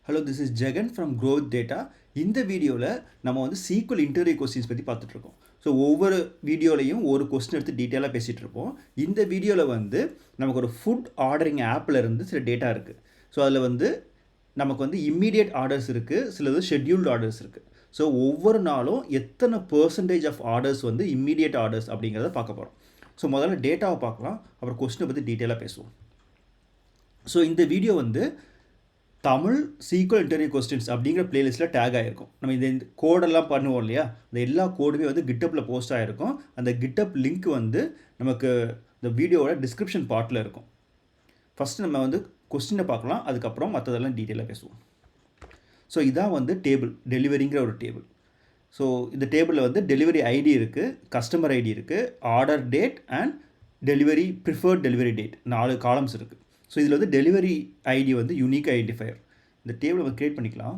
Hello, this is Jagan from growth data. இந்த வீடியோவில் நம்ம வந்து சீக்வல் இன்டர்வியூ கொஸ்டின்ஸ் பற்றி பார்த்துட்ருக்கோம். ஸோ ஒவ்வொரு வீடியோலையும் ஒரு கொஸ்டின் எடுத்து டீட்டெயிலாக பேசிகிட்டு இருப்போம். இந்த வீடியோவில் வந்து நமக்கு ஒரு ஃபுட் ஆர்டரிங் ஆப்பில் இருந்து சில டேட்டா இருக்குது. ஸோ அதில் வந்து நமக்கு வந்து இம்மீடியட் ஆர்டர்ஸ் இருக்குது, சிலது ஷெட்யூல்டு ஆர்டர்ஸ் இருக்குது. ஸோ ஒவ்வொரு நாளும் எத்தனை பர்சன்டேஜ் ஆஃப் ஆர்டர்ஸ் வந்து இம்மீடியட் ஆர்டர்ஸ் அப்படிங்கிறத பார்க்க போகிறோம். ஸோ முதல்ல டேட்டாவை பார்க்கலாம், அப்புறம் கொஸ்டினை பற்றி டீட்டெயிலாக பேசுவோம். ஸோ இந்த வீடியோ வந்து தமிழ் சீக்வல் இன்டர்வியூ கொஸ்டின்ஸ் அப்படிங்கிற பிளேலிஸ்ட்டில் டேக் ஆகிருக்கும். நம்ம இந்த கோடெல்லாம் பண்ணுவோம் இல்லையா, இந்த எல்லா கோடுமே வந்து கிட்டப்பில் போஸ்ட் ஆகிருக்கும். அந்த கிட்டப் லிங்க் வந்து நமக்கு இந்த வீடியோவோட டிஸ்கிரிப்ஷன் பார்ட்டில் இருக்கும். ஃபஸ்ட்டு நம்ம வந்து கொஸ்டினை பார்க்கலாம், அதுக்கப்புறம் மற்றதெல்லாம் டீட்டெயிலாக பேசுவோம். ஸோ இதான் வந்து டேபிள், டெலிவரிங்கிற ஒரு டேபிள். ஸோ இந்த டேபிளில் வந்து டெலிவரி ஐடி இருக்குது, கஸ்டமர் ஐடி இருக்குது, order date and delivery preferred delivery date, 4 columns இருக்குது. ஸோ இதில் வந்து டெலிவரி ஐடி வந்து யூனிக் ஐடென்டிஃபையர். இந்த டேபிளை நம்ம க்ரியேட் பண்ணிக்கலாம்.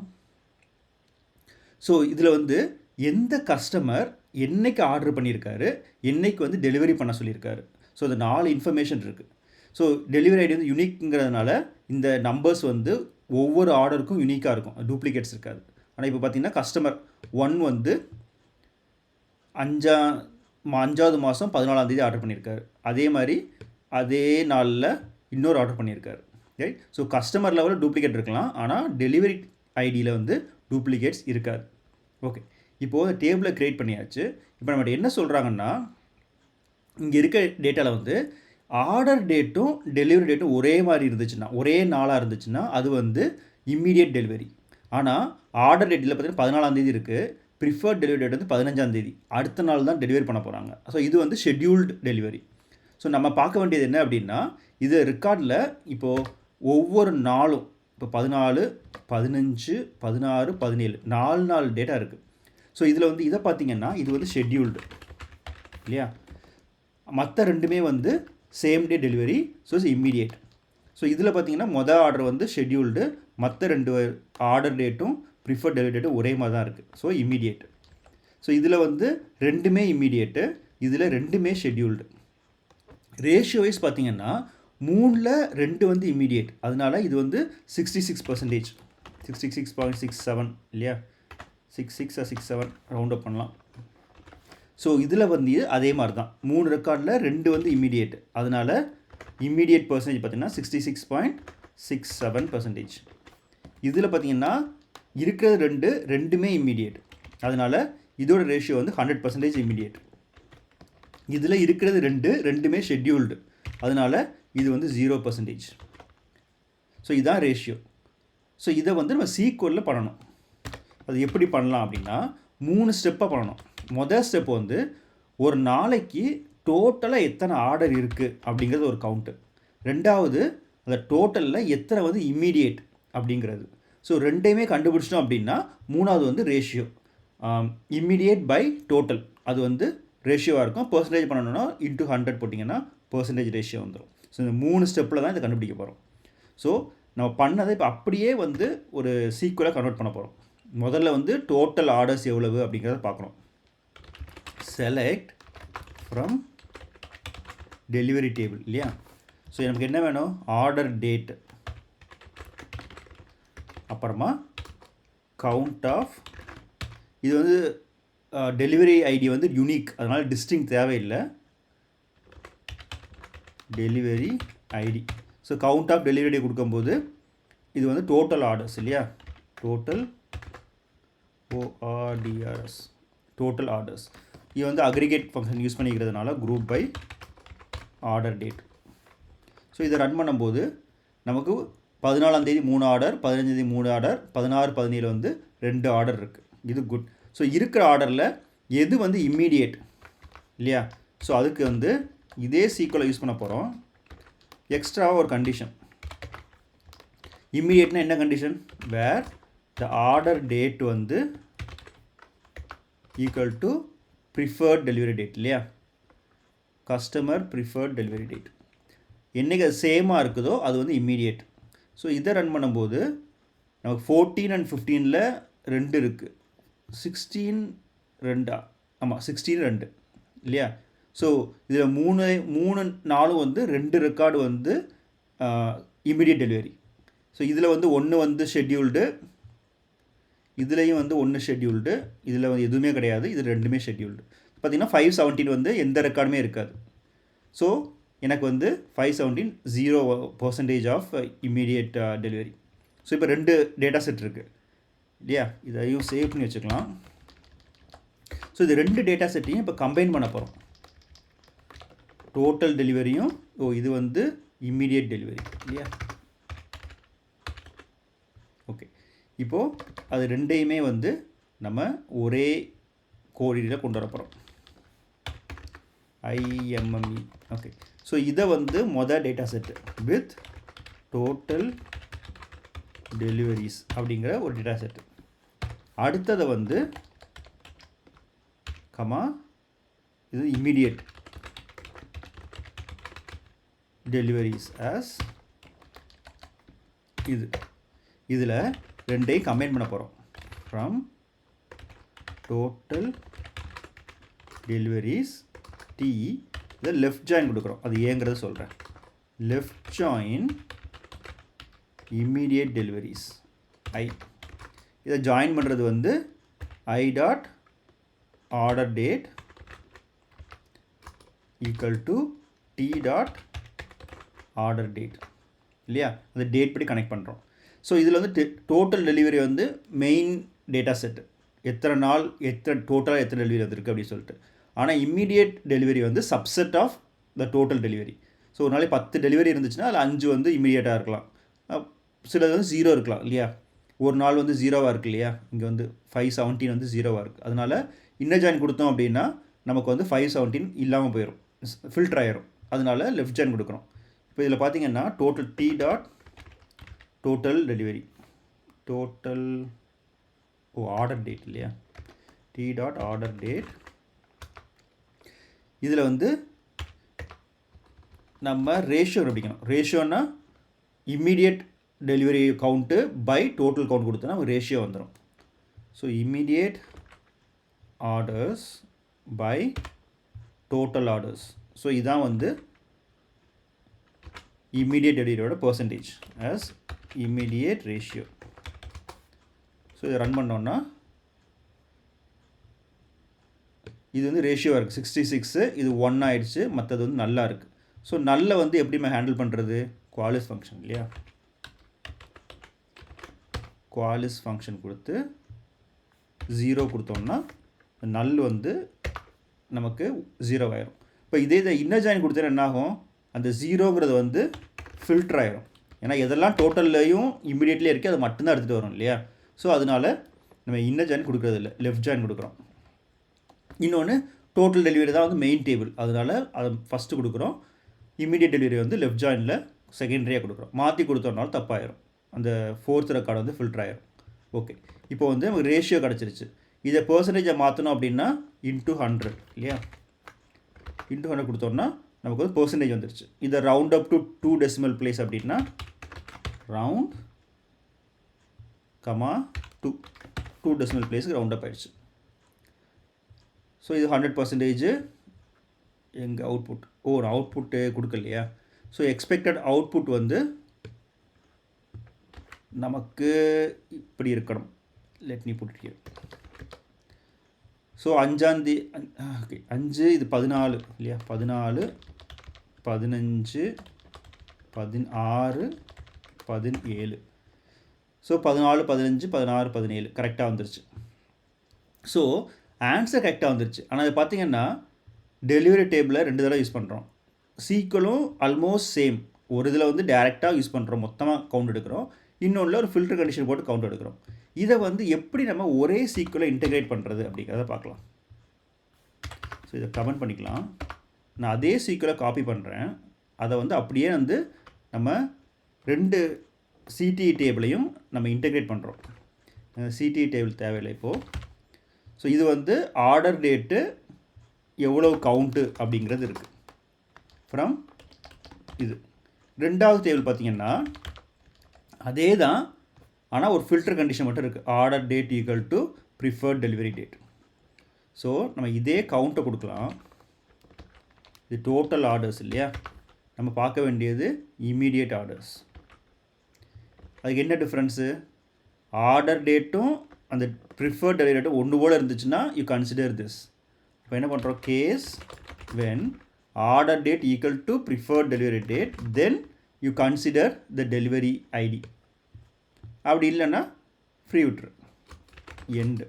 ஸோ இதில் வந்து எந்த கஸ்டமர் என்னைக்கு ஆர்டர் பண்ணியிருக்காரு, என்னைக்கு வந்து டெலிவரி பண்ண சொல்லியிருக்காரு. ஸோ இந்த 4 இன்ஃபர்மேஷன் இருக்குது. ஸோ டெலிவரி ஐடி வந்து யூனிக்ங்கிறதுனால இந்த நம்பர்ஸ் வந்து ஒவ்வொரு ஆர்டருக்கும் யூனிக்காக இருக்கும், டூப்ளிகேட்ஸ் இருக்காது. ஆனால் இப்போ பார்த்தீங்கன்னா கஸ்டமர் 1 வந்து 5வது மாதம் 14ஆம் தேதி ஆர்டர் பண்ணியிருக்காரு. அதே மாதிரி அதே நாளில் இன்னொரு ஆர்டர் பண்ணியிருக்காரு. ரைட். ஸோ கஸ்டமர் லெவலில் டூப்ளிகேட் இருக்கலாம், ஆனால் டெலிவரி ஐடியில் வந்து டூப்ளிகேட்ஸ் இருக்காது. ஓகே, இப்போது டேபிளை க்ரியேட் பண்ணியாச்சு. இப்போ நம்மகிட்ட என்ன சொல்கிறாங்கன்னா, இங்கே இருக்க டேட்டாவில் வந்து ஆர்டர் டேட்டும் டெலிவரி டேட்டும் ஒரே மாதிரி இருந்துச்சுன்னா, ஒரே நாளாக இருந்துச்சுன்னா அது வந்து இம்மீடியட் டெலிவரி. ஆனால் ஆர்டர் டேட்டில் பார்த்தீங்கன்னா 14ஆம் தேதி இருக்குது, ப்ரிஃபர்ட் டெலிவரி டேட் வந்து 15ஆம் தேதி, அடுத்த நாள் தான் டெலிவரி பண்ண போகிறாங்க. ஸோ இது வந்து ஷெட்யூல்டு டெலிவரி. ஸோ நம்ம பார்க்க வேண்டியது என்ன அப்படின்னா, இது ரெக்கார்டில் இப்போது ஒவ்வொரு நாளும் இப்போ 14, 15, 16, 17 4 நாள் டேட்டா இருக்குது. ஸோ இதில் வந்து இதை பார்த்திங்கன்னா இது வந்து ஷெட்யூல்டு இல்லையா. மற்ற ரெண்டுமே வந்து same day delivery, so immediate. So இதில் பார்த்திங்கன்னா மொதல் ஆர்டர் வந்து ஷெட்யூல்டு, மற்ற 2 ஆர்டர் டேட்டும் ப்ரிஃபர்ட் டெலிவரி டேட்டும் ஒரே மாதிரி தான் இருக்குது, ஸோ இம்மீடியட். ஸோ இதில் வந்து ரெண்டுமே இம்மீடியட்டு, இதில் ரெண்டுமே ஷெட்யூல்டு. ரேஷியோ வைஸ் பார்த்திங்கன்னா 3ல் 2 வந்து இம்மீடியட், அதனால் இது வந்து 66%, 66.67 இல்லையா, 66 or 67 ரவுண்ட் அப் பண்ணலாம். ஸோ இதில் வந்து அதே மாதிரி தான் 3 ரெக்கார்டில் 2 வந்து இம்மீடியட், அதனால் இம்மீடியட் பர்சன்டேஜ் பார்த்திங்கன்னா 66.67%. இதில் பார்த்திங்கன்னா இருக்கிறது ரெண்டுமே இம்மீடியட், அதனால் இதோட ரேஷியோ வந்து 100% இம்மீடியட். இதில் இருக்கிறது ரெண்டுமே ஷெட்யூல்டு, அதனால் இது வந்து 0%. ஸோ இதுதான் ரேஷியோ. ஸோ இதை வந்து நம்ம சீக்வலில் பண்ணணும். அது எப்படி பண்ணலாம் அப்படின்னா 3 ஸ்டெப்பாக பண்ணணும். மொதல் ஸ்டெப் வந்து ஒரு நாளைக்கு டோட்டலாக எத்தனை ஆர்டர் இருக்குது அப்படிங்கிறது ஒரு கவுண்ட்டு. ரெண்டாவது அந்த டோட்டலில் எத்தனை வந்து இம்மீடியட் அப்படிங்கிறது. ஸோ ரெண்டையுமே கண்டுபிடிச்சிட்டோம் அப்படின்னா மூணாவது வந்து ரேஷியோ, இம்மீடியட் பை டோட்டல், அது வந்து ரேஷியோவாக இருக்கும். பர்சன்டேஜ் பண்ணணும்னா இன்ட்டு 100 போட்டிங்கன்னா பர்சன்டேஜ் ரேஷியோ வந்துடும். ஸோ இந்த 3 ஸ்டெப்பில் தான் இதை கண்டுபிடிக்க போகிறோம். ஸோ நம்ம பண்ணதை இப்போ அப்படியே வந்து ஒரு சீக்வலாக கன்வெர்ட் பண்ண போகிறோம். முதல்ல வந்து டோட்டல் ஆர்டர்ஸ் எவ்வளவு அப்படிங்கிறத பார்க்கணும். செலக்ட் ஃப்ரம் டெலிவரி டேபிள் இல்லையா. ஸோ எனக்கு என்ன வேணும், ஆர்டர் டேட், அப்புறமா கவுண்ட் ஆஃப், இது வந்து டெலிவரி ஐடி வந்து யூனிக், அதனால் டிஸ்டிங் தேவையில்லை, delivery ID. So count of delivery ID கொடுக்கும்போது இது வந்து டோட்டல் ஆர்டர்ஸ் இல்லையா, டோட்டல் ஓஆர்டிஆர்எஸ், டோட்டல் ஆர்டர்ஸ். இது வந்து அக்ரிகேட் ஃபங்க்ஷன் யூஸ் பண்ணிக்கிறதுனால group by order date. So இதை ரன் பண்ணும்போது நமக்கு 14ஆம் தேதி 3 ஆர்டர், 15ஆம் தேதி 3 ஆர்டர், 16, 17 வந்து 2 ஆர்டர் இருக்குது. இது குட். ஸோ இருக்கிற ஆர்டரில் எது வந்து இம்மீடியட் இல்லையா. ஸோ அதுக்கு வந்து இதே சீக்வலை யூஸ் பண்ண போகிறோம். எக்ஸ்ட்ராவாக ஒரு கண்டிஷன், இம்மீடியட்னா என்ன condition, where the order date வந்து equal to preferred delivery date இல்லையா, கஸ்டமர் ப்ரிஃபர்ட் டெலிவரி டேட். என்றைக்கு அது சேமாக இருக்குதோ அது வந்து இம்மீடியட். ஸோ இதை ரன் பண்ணும்போது நமக்கு 14 and 15ல் 2 இருக்குது, 16 2 ஆமாம் 16 2 இல்லையா. ஸோ இதில் 3 4 வந்து 2 ரெக்கார்டு வந்து இம்மீடியட் டெலிவரி. ஸோ இதில் வந்து ஒன்று வந்து ஷெட்யூல்டு, இதுலேயும் வந்து ஒன்று ஷெட்யூல்டு, இதில் வந்து எதுவுமே கிடையாது, இது ரெண்டுமே ஷெட்யூல்டு. பார்த்திங்கன்னா 517 வந்து எந்த ரெக்கார்டுமே இருக்காது. ஸோ எனக்கு வந்து 517 0% ஆஃப் இம்மீடியட் டெலிவரி. ஸோ இப்போ 2 டேட்டா செட் இருக்குது இல்லையா, இதையும் சேவ் பண்ணி வச்சுக்கலாம். ஸோ இது 2 டேட்டா செட்டையும் இப்போ கம்பைன் பண்ண போகிறோம். டோட்டல் டெலிவரியும் இது வந்து இம்மீடியட் டெலிவரி இல்லையா. ஓகே, இப்போது அது ரெண்டையுமே வந்து நம்ம ஒரே கோடியில் கொண்டு வர போகிறோம், IMME. ஓகே, ஸோ இதை வந்து மொதல் data set with total deliveries அப்படிங்கிற ஒரு டேட்டா செட்டு. அடுத்ததை வந்து இது இம்மீடியட் டெலிவரிஸ் ஆஸ் இதில் ரெண்டையும் கம்பைன் பண்ண போகிறோம். ஃப்ரம் டோட்டல் டெலிவரிஸ் T, இதை லெஃப்ட் ஜாயின் கொடுக்குறோம், அது ஏங்கிறத சொல்கிறேன். Left join immediate deliveries I. இதை ஜாயின் பண்ணுறது வந்து I dot order date equal to T dot order date இல்லையா, அந்த டேட் படி கனெக்ட் பண்ணுறோம். ஸோ இதில் வந்து டோட்டல் டெலிவரி வந்து மெயின் டேட்டா செட்டு, எத்தனை நாள் டோட்டலாக எத்தனை டெலிவரி வந்திருக்கு அப்படின்னு சொல்லிட்டு. ஆனால் இம்மீடியட் டெலிவரி வந்து subset of the total delivery. So ஒரு நாளைக்கு 10 டெலிவரி இருந்துச்சுன்னா அதில் 5 வந்து இம்மீடியட்டாக இருக்கலாம், சிலது வந்து 0 இருக்கலாம் இல்லையா. ஒரு நாள் வந்து 0வாக இருக்குது இல்லையா, இங்கே வந்து 517 வந்து 0வாக இருக்குது. அதனால் இன்னர் ஜாயின் கொடுத்தோம் அப்படின்னா நமக்கு வந்து 517 இல்லாமல் போயிடும், ஃபில்டர் ஆயிரும். அதனால லெஃப்ட் ஜாயின் கொடுக்குறோம். இப்போ இதில் பார்த்தீங்கன்னா total T dot total delivery, total order date இல்லையா, T டாட் ஆர்டர் டேட். இதில் வந்து நம்ம ரேஷியோ கண்டுபிடிக்கணும். ரேஷியோனா immediate delivery count by total count கொடுத்தோன்னா நமக்கு ரேஷியோ வந்துடும். So immediate orders by total orders. So இதான் வந்து இம்மீடியட் டெலிவரியோட percentage as immediate ratio. So இதை ரன் பண்ணோன்னா இது வந்து ரேஷியோவாக இருக்குது 66, இது 1 ஆயிடுச்சு, மற்றது வந்து நல்லா இருக்குது. ஸோ நல்ல வந்து எப்படிமா ஹேண்டில் பண்ணுறது, குவாலிஸ் ஃபங்க்ஷன் இல்லையா, குவாலிஸ் ஃபங்க்ஷன் கொடுத்து 0 கொடுத்தோம்னா நல் வந்து நமக்கு 0 ஆயிரும். இப்போ இதே இதை இன்னர் ஜாயின் கொடுத்தா என்ன ஆகும், அந்த 0ங்கிறது வந்து ஃபில்டர் ஆயிரும். ஏன்னா எதெல்லாம் டோட்டல்லையும் இம்மீடியட்லேயே இருக்குது அது மட்டும்தான் எடுத்துகிட்டு வரும் இல்லையா. ஸோ அதனால் நம்ம இன்னர் ஜாயின் கொடுக்குறது இல்லை, லெஃப்ட் ஜாயின் கொடுக்குறோம். இன்னொன்று டோட்டல் டெலிவரி தான் வந்து மெயின் டேபிள், அதனால் அதை ஃபஸ்ட்டு கொடுக்குறோம். இம்மீடியட் டெலிவரி வந்து லெஃப்ட் ஜாயினில் செகண்டரியாக கொடுக்குறோம். மாற்றி கொடுத்தோம்னாலும் தப்பாயிரும், அந்த 4th ரெக்கார்டு வந்து ஃபில்டர் ஆயிரும். ஓகே, இப்போ வந்து நமக்கு ரேஷியோ கிடச்சிருச்சு. இதை பர்சன்டேஜை மாற்றணும் அப்படின்னா இன்ட்டு 100 இல்லையா, இன்ட்டு 100 கொடுத்தோம்னா நமக்கு வந்து பர்சன்டேஜ் வந்துருச்சு. இதை round up to 2 decimal place அப்படின்னா ரவுண்ட் 2 டெசிமல் பிளேஸுக்கு ரவுண்ட் அப் ஆகிடுச்சு. ஸோ இது 100% எங்கள் அவுட்புட். நான் அவுட்புட்டு கொடுக்கலையா. ஸோ எக்ஸ்பெக்டட் அவுட்புட் வந்து நமக்கு இப்படி இருக்கணும். Let me put it here. So 5 okay 5 இது 14 இல்லையா, 14 15 16 17. ஸோ 14 15 16 17 கரெக்டாக வந்துருச்சு. ஸோ ஆன்சர் கரெக்டாக வந்துருச்சு. ஆனால் அது பார்த்திங்கன்னா டெலிவரி டேபிளில் 2 தடவை யூஸ் பண்ணுறோம். சீக்வலும் ஆல்மோஸ்ட் சேம். ஒரு இதில் வந்து டேரெக்டாக யூஸ் பண்ணுறோம், மொத்தமாக கவுண்ட் எடுக்கிறோம். இன்னொன்றில் ஒரு ஃபில்டர் கண்டிஷன் போட்டு கவுண்ட் எடுக்கிறோம். இதை வந்து எப்படி நம்ம ஒரே சீக்வலை இன்டெகிரேட் பண்ணுறது அப்படிங்கிறத பார்க்கலாம். ஸோ இதை கமெண்ட் பண்ணிக்கலாம். நான் அதே சீக்வலை காப்பி பண்ணுறேன், அதை வந்து அப்படியே வந்து நம்ம 2 CTE டேபிளையும் நம்ம இன்டெகிரேட் பண்ணுறோம். CTE டேபிள் தேவையில்லை இப்போது. ஸோ இது வந்து ஆர்டர் டேட்டு எவ்வளோ கவுண்ட்டு அப்படிங்கிறது இருக்குது ஃப்ரம் இது. 2வது டேபிள் பார்த்திங்கன்னா அதே தான், ஆனால் ஒரு ஃபில்டர் கண்டிஷன் மட்டும் இருக்குது, order date equal to preferred delivery date. So நம்ம இதே கவுண்ட்டை கொடுக்கலாம். இது டோட்டல் ஆர்டர்ஸ் இல்லையா, நம்ம பார்க்க வேண்டியது இம்மீடியட் ஆர்டர்ஸ். அதுக்கு என்ன டிஃப்ரென்ஸு? ஆர்டர் டேட்டும் அந்த ப்ரிஃபர்ட் டெலிவரி டேட்டும் ஒன்று போல் இருந்துச்சுன்னா யூ கன்சிடர் திஸ். இப்போ என்ன பண்ணுறோம்? Case when order date equal to preferred delivery date then you consider the delivery ID. அப்படி இல்லைன்னா ஃப்ரீ விட்ரு எண்டு.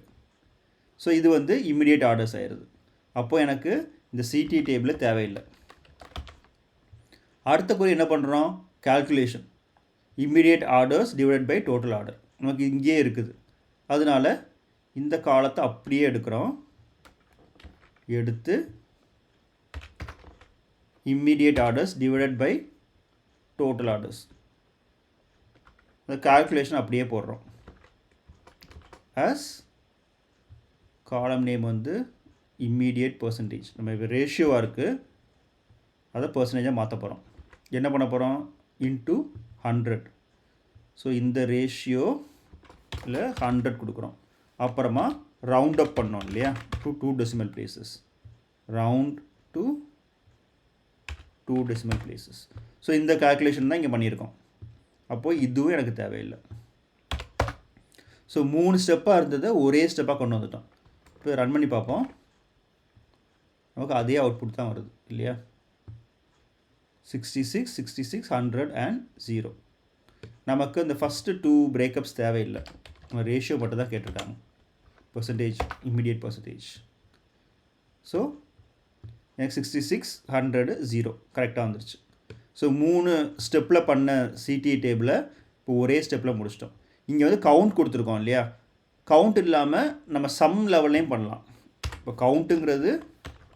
ஸோ இது வந்து இம்மிடியேட் ஆர்டர்ஸ் ஆயிடுது. அப்போது எனக்கு இந்த சிடி டேபிள் தேவையில்லை. அடுத்த குறி என்ன பண்ணுறோம்? Calculation. Immediate orders divide by total order நமக்கு இங்கேயே இருக்குது. அதனால இந்த காலத்தை அப்படியே எடுக்கிறோம். எடுத்து immediate orders divided by total orders இந்த கால்குலேஷன் அப்படியே போடுறோம். as காலம் நேம் வந்து இம்மீடியேட் பர்சன்டேஜ். நம்ம இப்போ ரேஷியோவாக இருக்குது, அதை பர்சன்டேஜாக மாற்ற போகிறோம். என்ன பண்ண போகிறோம்? இன்ட்டு 100. ஸோ இந்த ரேஷியோவில் 100 கொடுக்குறோம். அப்புறமா ரவுண்ட் அப் பண்ணோம் இல்லையா, to 2 decimal places. Round to 2 decimal places. So இந்த கால்குலேஷன் தான் இங்கே பண்ணியிருக்கோம். அப்போது இதுவும் எனக்கு தேவையில்லை. ஸோ 3 ஸ்டெப்பாக இருந்ததை ஒரே ஸ்டெப்பாக கொண்டு வந்துட்டோம். இப்போ ரன் பண்ணி பார்ப்போம். நமக்கு அதே அவுட்புட் தான் வருது இல்லையா? 66, 66, 100 and 0. நமக்கு இந்த ஃபஸ்ட்டு 2 பிரேக்கப்ஸ் தேவையில்லை. நம்ம ரேஷியோ மட்டும் தான் கேட்டிருக்காங்க. Percentage, immediate percentage. ஸோ எனக்கு 66, 100, 0 கரெக்டாக வந்துருச்சு. ஸோ 3 ஸ்டெப்பில் பண்ண சிடி டேபிளை இப்போ ஒரே ஸ்டெப்பில் முடிச்சிட்டோம். இங்கே வந்து கவுண்ட் கொடுத்துருக்கோம் இல்லையா? கவுண்ட் இல்லாமல் நம்ம சம் லெவல்லையும் பண்ணலாம். இப்போ கவுண்ட்டுங்கிறது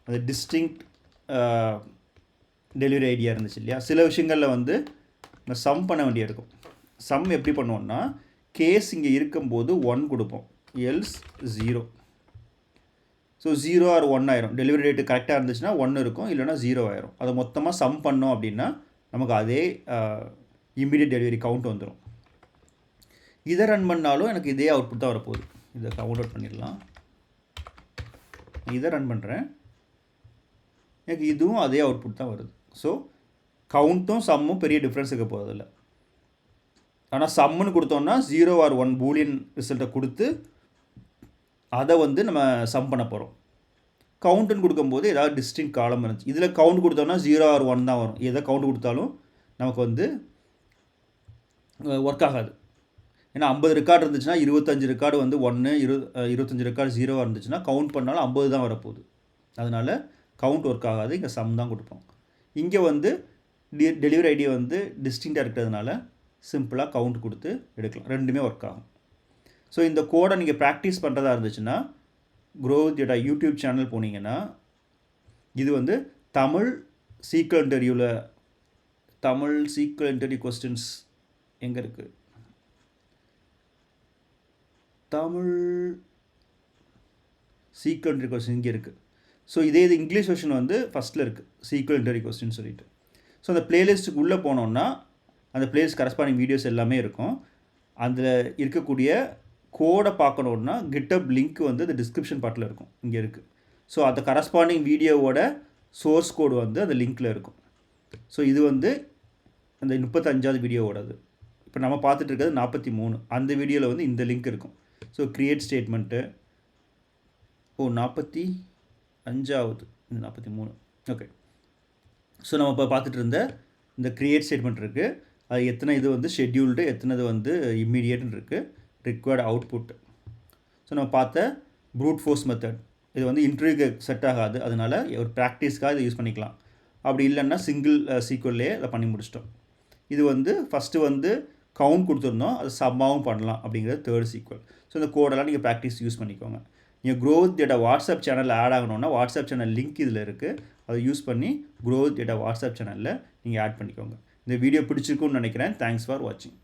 அது டிஸ்டிங்க்ட் டெலிவரி ஐடியா இருந்துச்சு இல்லையா? சில விஷயங்களில் வந்து நம்ம சம் பண்ண வேண்டியிருக்கும். சம் எப்படி பண்ணுவோம்னா, கேஸ் இங்கே இருக்கும்போது 1 கொடுப்போம், எல்ஸ் 0. ஸோ 0 ஆர் 1 ஆயிரும். டெலிவரி டேட்டு கரெக்டாக இருந்துச்சுன்னா 1 இருக்கும், இல்லைனா 0 ஆயிரும். அதை மொத்தமாக சம் பண்ணோம் அப்படின்னா நமக்கு அதே இம்மிடியேட் டெலிவரி கவுண்ட் வந்துடும். இதை ரன் பண்ணாலும் எனக்கு இதே அவுட்புட் தான் வரப்போகுது. இதை கவுண்ட் அவுட் பண்ணிடலாம். இதை ரன் பண்ணுறேன், எனக்கு இதுவும் அதே அவுட்புட் தான் வருது. ஸோ கவுண்ட்டும் சம்மும் பெரிய டிஃப்ரென்ஸ் இருக்க போகிறதில்ல. ஆனால் சம்முன்னு கொடுத்தோன்னா 0 ஆர் 1 பூலியன் ரிசல்ட்டை கொடுத்து அதை வந்து நம்ம சம் பண்ண போகிறோம். கவுண்ட்டுன்னு கொடுக்கும்போது ஏதாவது டிஸ்டிங்க் காலம் இருந்துச்சு. இதில் கவுண்ட் கொடுத்தோன்னா 0 ஆர் 1 தான் வரும். எதை கவுண்ட் கொடுத்தாலும் நமக்கு வந்து ஒர்க் ஆகாது. ஏன்னா 50 ரெக்கார்டு இருந்துச்சுன்னா 25 ரெக்கார்டு வந்து 1, 25 ரெக்கார்டு 0 இருந்துச்சுன்னா கவுண்ட் பண்ணாலும் 50 தான் வரப்போகுது. அதனால் கவுண்ட் ஒர்க் ஆகாது. இங்கே சம் தான் கொடுப்போம். இங்கே வந்து டெலிவரி ஐடியா வந்து டிஸ்டிங்காக இருக்கிறதுனால சிம்பிளாக கவுண்ட் கொடுத்து எடுக்கலாம். ரெண்டுமே ஒர்க் ஆகும். ஸோ இந்த கோடை நீங்கள் ப்ராக்டிஸ் பண்ணுறதா இருந்துச்சுன்னா grow with data YouTube channel போனீங்கன்னா இது வந்து தமிழ் சீக்வல் இன்டர்வியூவில் தமிழ் சீக்வல் இன்டர்வியூ கொஸ்டின்ஸ் எங்கே இருக்குது? தமிழ் சீக்வல் இன்டர்வியூ கொஸ்டின் இங்கே இருக்குது. ஸோ இதே இது இங்கிலீஷ் வெர்ஷன் வந்து ஃபஸ்ட்டில் இருக்குது, சீக்வல் இன்டர்வியூ கொஸ்டின் சொல்லிட்டு. ஸோ அந்த ப்ளேலிஸ்ட்டுக்கு உள்ளே போனோன்னா அந்த ப்ளேலிஸ்ட் கரஸ்பாண்டிங் வீடியோஸ் எல்லாமே இருக்கும். அதில் இருக்கக்கூடிய கோடை பார்க்கணுன்னா கிட்டப் லிங்க் வந்து அந்த டிஸ்கிரிப்ஷன் பார்ட்டில் இருக்கும், இங்கே இருக்குது. ஸோ அந்த கரஸ்பாண்டிங் வீடியோவோட சோர்ஸ் கோடு வந்து அந்த லிங்க்கில் இருக்கும். ஸோ இது வந்து அந்த 35வது வீடியோவோடது. இப்போ நம்ம பார்த்துட்டு இருக்கிறது 43. அந்த வீடியோவில் வந்து இந்த லிங்க் இருக்கும். ஸோ க்ரியேட் ஸ்டேட்மெண்ட்டு 45வது, இந்த 43. ஓகே. ஸோ நம்ம இப்போ பார்த்துட்டு இருந்த இந்த க்ரியேட் ஸ்டேட்மெண்ட் இருக்குது. அது எத்தனை இது வந்து ஷெட்யூல்டு, எத்தனை வந்து இம்மீடியேட்னு இருக்குது, ரிக்வயர்டு அவுட்புட். ஸோ நம்ம பார்த்த ப்ரூட் ஃபோர்ஸ் மெத்தட் இது வந்து இன்டர்வியூக்கு செட் ஆகாது. அதனால் ஒரு ப்ராக்டிஸ்க்காக இதை யூஸ் பண்ணிக்கலாம். அப்படி இல்லைன்னா சிங்கிள் சீக்வல்லே அதை பண்ணி முடிச்சிட்டோம். இது வந்து ஃபஸ்ட்டு வந்து கவுண்ட் கொடுத்துருந்தோம், அது சம்மாவும் பண்ணலாம் அப்படிங்கிறது தேர்ட் சீக்வல். ஸோ இந்த கோடெல்லாம் நீங்கள் ப்ராக்டிஸ் யூஸ் பண்ணிக்கோங்க. நீங்கள் க்ரோ வித் டேட்டா வாட்ஸ்அப் சேனலில் ஆட் ஆகணுன்னா வாட்ஸ்அப் சேனல் லிங்க் இதில் இருக்குது. அதை யூஸ் பண்ணி க்ரோ வித் டேட்டா வாட்ஸ்அப் சேனலில் நீங்கள் ஆட் பண்ணிக்கோங்க. இந்த வீடியோ பிடிச்சிருக்குன்னு நினைக்கிறேன். தேங்க்ஸ் ஃபார் வாட்சிங்.